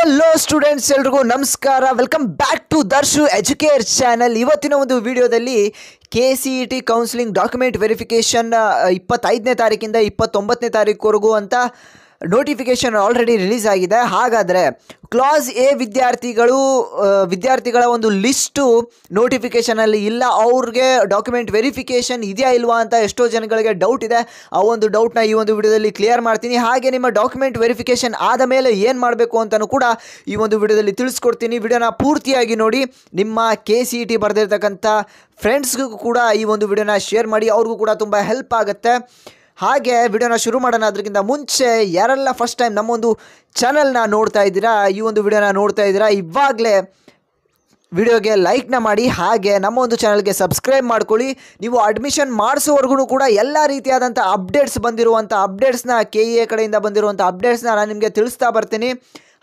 Hello students, ಎಲ್ರಿಗೂ ನಮಸ್ಕಾರ. Welcome back to Darshu Educare channel. ಇವತ್ತಿನ ಒಂದು ವಿಡಿಯೋದಲ್ಲಿ KCET ಕೌನ್ಸಿಲಿಂಗ್ ಡಾಕ್ಯುಮೆಂಟ್ ವೆರಿಫಿಕೇಷನ್ 25ನೇ ತಾರೀಕಿಂದ 29ನೇ ತಾರೀಕುವರೆಗೂ ಅಂತ ನೋಟಿಫಿಕೇಷನ್ ಆಲ್ರೆಡಿ ರಿಲೀಸ್ ಆಗಿದೆ. ಹಾಗಾದರೆ ಕ್ಲಾಸ್ ಎ ವಿದ್ಯಾರ್ಥಿಗಳ ಒಂದು ಲಿಸ್ಟು ನೋಟಿಫಿಕೇಷನಲ್ಲಿ ಇಲ್ಲ. ಅವ್ರಿಗೆ ಡಾಕ್ಯುಮೆಂಟ್ ವೆರಿಫಿಕೇಷನ್ ಇದೆಯಾ ಇಲ್ವಾ ಅಂತ ಎಷ್ಟೋ ಜನಗಳಿಗೆ ಡೌಟ್ ಇದೆ. ಆ ಒಂದು ಡೌಟ್ನ ಈ ಒಂದು ವಿಡಿಯೋದಲ್ಲಿ ಕ್ಲಿಯರ್ ಮಾಡ್ತೀನಿ. ಹಾಗೆ ನಿಮ್ಮ ಡಾಕ್ಯುಮೆಂಟ್ ವೆರಿಫಿಕೇಷನ್ ಆದ ಮೇಲೆ ಏನು ಮಾಡಬೇಕು ಅಂತಲೂ ಕೂಡ ಈ ಒಂದು ವಿಡಿಯೋದಲ್ಲಿ ತಿಳಿಸ್ಕೊಡ್ತೀನಿ. ವಿಡಿಯೋನ ಪೂರ್ತಿಯಾಗಿ ನೋಡಿ. ನಿಮ್ಮ KCET ಬರೆದಿರ್ತಕ್ಕಂಥ ಫ್ರೆಂಡ್ಸ್ಗೂ ಕೂಡ ಈ ಒಂದು ವಿಡಿಯೋನ ಶೇರ್ ಮಾಡಿ, ಅವ್ರಿಗೂ ಕೂಡ ತುಂಬ ಹೆಲ್ಪ್ ಆಗುತ್ತೆ. ಹಾಗೆ ವಿಡಿಯೋನ ಶುರು ಮಾಡೋಣ. ಅದಕ್ಕಿಂತ ಮುಂಚೆ ಯಾರೆಲ್ಲ ಫಸ್ಟ್ ಟೈಮ್ ನಮ್ಮೊಂದು ಚಾನಲ್ನ ನೋಡ್ತಾ ಇದ್ದೀರಾ, ಈ ಒಂದು ವಿಡಿಯೋನ ನೋಡ್ತಾ ಇದ್ದೀರಾ, ಇವಾಗಲೇ ವಿಡಿಯೋಗೆ ಲೈಕ್ನ ಮಾಡಿ. ಹಾಗೆ ನಮ್ಮ ಒಂದು ಚಾನಲ್ಗೆ ಸಬ್ಸ್ಕ್ರೈಬ್ ಮಾಡ್ಕೊಳ್ಳಿ. ನೀವು ಅಡ್ಮಿಷನ್ ಮಾಡಿಸೋವರೆಗೂ ಕೂಡ ಎಲ್ಲ ರೀತಿಯಾದಂಥ ಅಪ್ಡೇಟ್ಸ್ ಬಂದಿರುವಂಥ ಅಪ್ಡೇಟ್ಸ್ನ KEA ಕಡೆಯಿಂದ ಬಂದಿರುವಂಥ ಅಪ್ಡೇಟ್ಸ್ನ ನಾನು ನಿಮಗೆ ತಿಳಿಸ್ತಾ ಬರ್ತೀನಿ.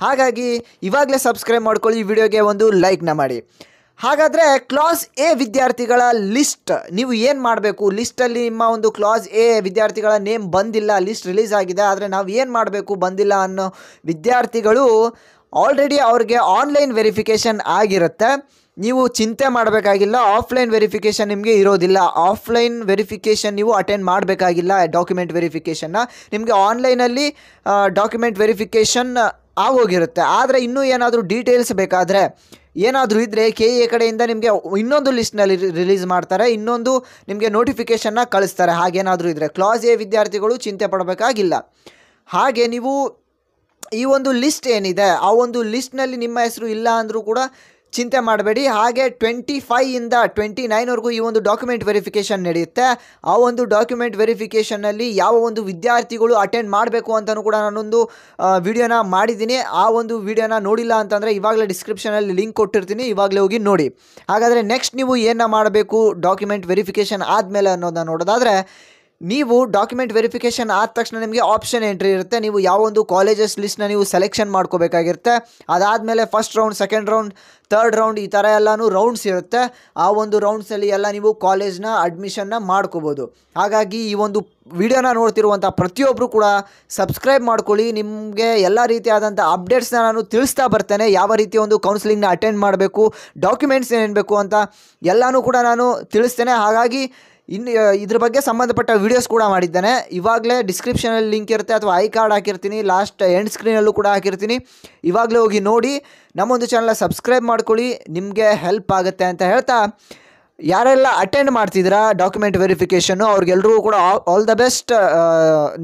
ಹಾಗಾಗಿ ಇವಾಗಲೇ ಸಬ್ಸ್ಕ್ರೈಬ್ ಮಾಡ್ಕೊಳ್ಳಿ, ವಿಡಿಯೋಗೆ ಒಂದು ಲೈಕ್ನ ಮಾಡಿ. ಹಾಗಾದರೆ ಕ್ಲಾಸ್ ಎ ವಿದ್ಯಾರ್ಥಿಗಳ ಲಿಸ್ಟ್ ನೀವು ಏನು ಮಾಡಬೇಕು? ಲಿಸ್ಟಲ್ಲಿ ನಿಮ್ಮ ಒಂದು ಕ್ಲಾಸ್ ಎ ವಿದ್ಯಾರ್ಥಿಗಳ ನೇಮ್ ಬಂದಿಲ್ಲ, ಲಿಸ್ಟ್ ರಿಲೀಸ್ ಆಗಿದೆ, ಆದರೆ ನಾವು ಏನು ಮಾಡಬೇಕು ಬಂದಿಲ್ಲ ಅನ್ನೋ ವಿದ್ಯಾರ್ಥಿಗಳು ಆಲ್ರೆಡಿ ಅವ್ರಿಗೆ ಆನ್ಲೈನ್ ವೆರಿಫಿಕೇಷನ್ ಆಗಿರುತ್ತೆ. ನೀವು ಚಿಂತೆ ಮಾಡಬೇಕಾಗಿಲ್ಲ. ಆಫ್ಲೈನ್ ವೆರಿಫಿಕೇಷನ್ ನಿಮಗೆ ಇರೋದಿಲ್ಲ. ಆಫ್ಲೈನ್ ವೆರಿಫಿಕೇಷನ್ ನೀವು ಅಟೆಂಡ್ ಮಾಡಬೇಕಾಗಿಲ್ಲ. ಡಾಕ್ಯುಮೆಂಟ್ ವೆರಿಫಿಕೇಷನ್ನ ನಿಮಗೆ ಆನ್ಲೈನಲ್ಲಿ ಡಾಕ್ಯುಮೆಂಟ್ ವೆರಿಫಿಕೇಷನ್ ಆಗೋಗಿರುತ್ತೆ. ಆದರೆ ಇನ್ನೂ ಏನಾದರೂ ಡೀಟೇಲ್ಸ್ ಬೇಕಾದರೆ ಏನಾದರೂ ಇದ್ದರೆ KEA ಕಡೆಯಿಂದ ನಿಮಗೆ ಇನ್ನೊಂದು ಲಿಸ್ಟ್ನಲ್ಲಿ ರಿಲೀಸ್ ಮಾಡ್ತಾರೆ, ಇನ್ನೊಂದು ನಿಮಗೆ ನೋಟಿಫಿಕೇಷನ್ನ ಕಳಿಸ್ತಾರೆ. ಹಾಗೇನಾದರೂ ಇದ್ದರೆ ಕ್ಲಾಸ್ ಎ ವಿದ್ಯಾರ್ಥಿಗಳು ಚಿಂತೆ ಪಡಬೇಕಾಗಿಲ್ಲ. ಹಾಗೆ ನೀವು ಈ ಒಂದು ಲಿಸ್ಟ್ ಏನಿದೆ ಆ ಒಂದು ಲಿಸ್ಟ್ನಲ್ಲಿ ನಿಮ್ಮ ಹೆಸರು ಇಲ್ಲ ಅಂದರೂ ಕೂಡ ಚಿಂತೆ ಮಾಡಬೇಡಿ. ಹಾಗೆ 25ಇಂದ 29ವರೆಗೂ ಈ ಒಂದು ಡಾಕ್ಯುಮೆಂಟ್ ವೆರಿಫಿಕೇಷನ್ ನಡೆಯುತ್ತೆ. ಆ ಒಂದು ಡಾಕ್ಯುಮೆಂಟ್ ವೆರಿಫಿಕೇಷನ್ನಲ್ಲಿ ಯಾವ ಒಂದು ವಿದ್ಯಾರ್ಥಿಗಳು ಅಟೆಂಡ್ ಮಾಡಬೇಕು ಅಂತಲೂ ಕೂಡ ನಾನೊಂದು ವಿಡಿಯೋನ ಮಾಡಿದ್ದೀನಿ. ಆ ಒಂದು ವಿಡಿಯೋನ ನೋಡಿಲ್ಲ ಅಂತಂದರೆ ಇವಾಗಲೇ ಡಿಸ್ಕ್ರಿಪ್ಷನಲ್ಲಿ ಲಿಂಕ್ ಕೊಟ್ಟಿರ್ತೀನಿ, ಇವಾಗಲೇ ಹೋಗಿ ನೋಡಿ. ಹಾಗಾದರೆ ನೆಕ್ಸ್ಟ್ ನೀವು ಏನು ಮಾಡಬೇಕು ಡಾಕ್ಯುಮೆಂಟ್ ವೆರಿಫಿಕೇಷನ್ ಆದಮೇಲೆ ಅನ್ನೋದನ್ನ ನೋಡೋದಾದರೆ, ನೀವು ಡಾಕ್ಯುಮೆಂಟ್ ವೆರಿಫಿಕೇಷನ್ ಆದ ತಕ್ಷಣ ನಿಮಗೆ ಆಪ್ಷನ್ ಎಂಟ್ರಿ ಇರುತ್ತೆ. ನೀವು ಯಾವ ಒಂದು ಕಾಲೇಜಸ್ ಲಿಸ್ಟ್ನ ನೀವು ಸೆಲೆಕ್ಷನ್ ಮಾಡ್ಕೋಬೇಕಾಗಿರುತ್ತೆ. ಅದಾದಮೇಲೆ first round, second round, third round, ಈ ಥರ ಎಲ್ಲನೂ ರೌಂಡ್ಸ್ ಇರುತ್ತೆ. ಆ ಒಂದು ರೌಂಡ್ಸಲ್ಲಿ ಎಲ್ಲ ನೀವು ಕಾಲೇಜ್ನ ಅಡ್ಮಿಷನ್ನ ಮಾಡ್ಕೋಬೋದು. ಹಾಗಾಗಿ ಈ ಒಂದು ವಿಡಿಯೋನ ನೋಡ್ತಿರುವಂಥ ಪ್ರತಿಯೊಬ್ಬರು ಕೂಡ ಸಬ್ಸ್ಕ್ರೈಬ್ ಮಾಡ್ಕೊಳ್ಳಿ. ನಿಮಗೆ ಎಲ್ಲ ರೀತಿಯಾದಂಥ ಅಪ್ಡೇಟ್ಸ್ನ ನಾನು ತಿಳಿಸ್ತಾ ಬರ್ತೇನೆ. ಯಾವ ರೀತಿ ಒಂದು ಕೌನ್ಸಿಲಿಂಗ್ನ ಅಟೆಂಡ್ ಮಾಡಬೇಕು, ಡಾಕ್ಯುಮೆಂಟ್ಸ್ ಏನೇನು ಬೇಕು ಅಂತ ಎಲ್ಲನೂ ಕೂಡ ನಾನು ತಿಳಿಸ್ತೇನೆ. ಹಾಗಾಗಿ ಇದ್ರ ಬಗ್ಗೆ ಸಂಬಂಧಪಟ್ಟ ವೀಡಿಯೋಸ್ ಕೂಡ ಮಾಡಿದ್ದೇನೆ. ಇವಾಗಲೇ ಡಿಸ್ಕ್ರಿಪ್ಷನಲ್ಲಿ ಲಿಂಕ್ ಇರುತ್ತೆ, ಅಥವಾ ಐ ಕಾರ್ಡ್ ಹಾಕಿರ್ತೀನಿ, ಲಾಸ್ಟ್ ಎಂಡ್ ಸ್ಕ್ರೀನಲ್ಲೂ ಕೂಡ ಹಾಕಿರ್ತೀನಿ. ಇವಾಗಲೇ ಹೋಗಿ ನೋಡಿ. ನಮ್ಮೊಂದು ಚಾನಲ್ನ ಸಬ್ಸ್ಕ್ರೈಬ್ ಮಾಡ್ಕೊಳ್ಳಿ, ನಿಮಗೆ ಹೆಲ್ಪ್ ಆಗುತ್ತೆ ಅಂತ ಹೇಳ್ತಾ, ಯಾರೆಲ್ಲ ಅಟೆಂಡ್ ಮಾಡ್ತಿದ್ದೀರಾ ಡಾಕ್ಯುಮೆಂಟ್ ವೆರಿಫಿಕೇಷನ್ನು ಅವ್ರಿಗೆಲ್ರಿಗೂ ಕೂಡ ಆಲ್ ದ ಬೆಸ್ಟ್.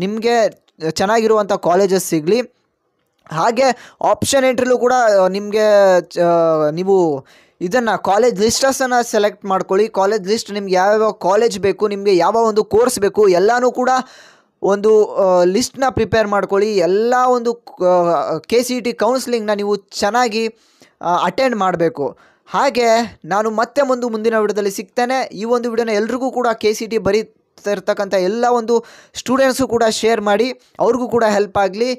ನಿಮಗೆ ಚೆನ್ನಾಗಿರುವಂಥ ಕಾಲೇಜಸ್ ಸಿಗಲಿ. ಹಾಗೆ ಆಪ್ಷನ್ ಎಂಟ್ರಿಲೂ ಕೂಡ ನಿಮಗೆ ನೀವು ಇದನ್ನು ಕಾಲೇಜ್ ಲಿಸ್ಟನ್ನು ಸೆಲೆಕ್ಟ್ ಮಾಡ್ಕೊಳ್ಳಿ. ಕಾಲೇಜ್ ಲಿಸ್ಟ್ ನಿಮ್ಗೆ ಯಾವ್ಯಾವ ಕಾಲೇಜ್ ಬೇಕು, ನಿಮಗೆ ಯಾವ ಒಂದು ಕೋರ್ಸ್ ಬೇಕು, ಎಲ್ಲನೂ ಕೂಡ ಒಂದು ಲಿಸ್ಟ್ನ ಪ್ರಿಪೇರ್ ಮಾಡ್ಕೊಳ್ಳಿ. ಎಲ್ಲ ಒಂದು KCET ಕೌನ್ಸಿಲಿಂಗ್ನ ನೀವು ಚೆನ್ನಾಗಿ ಅಟೆಂಡ್ ಮಾಡಬೇಕು. ಹಾಗೆ ನಾನು ಮತ್ತೆ ಮುಂದಿನ ವಿಡಿಯೋದಲ್ಲಿ ಸಿಗ್ತೇನೆ. ಈ ಒಂದು ವಿಡಿಯೋನ ಎಲ್ರಿಗೂ ಕೂಡ KCET ಬರೀತಿರ್ತಕ್ಕಂಥ ಎಲ್ಲ ಒಂದು ಸ್ಟೂಡೆಂಟ್ಸು ಕೂಡ ಶೇರ್ ಮಾಡಿ, ಅವ್ರಿಗೂ ಕೂಡ ಹೆಲ್ಪ್ ಆಗಲಿ.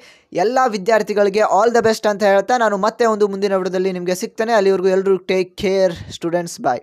ಎಲ್ಲ ವಿದ್ಯಾರ್ಥಿಗಳಿಗೆ ಆಲ್ ದ ಬೆಸ್ಟ್ ಅಂತ ಹೇಳ್ತಾ ನಾನು ಮತ್ತೆ ಮುಂದಿನ ವಿಡಿಯೋದಲ್ಲಿ ನಿಮಗೆ ಸಿಗ್ತೇನೆ. ಅಲ್ಲಿವರೆಗೂ ಎಲ್ಲರೂ ಟೇಕ್ ಕೇರ್ ಸ್ಟೂಡೆಂಟ್ಸ್. ಬಾಯ್.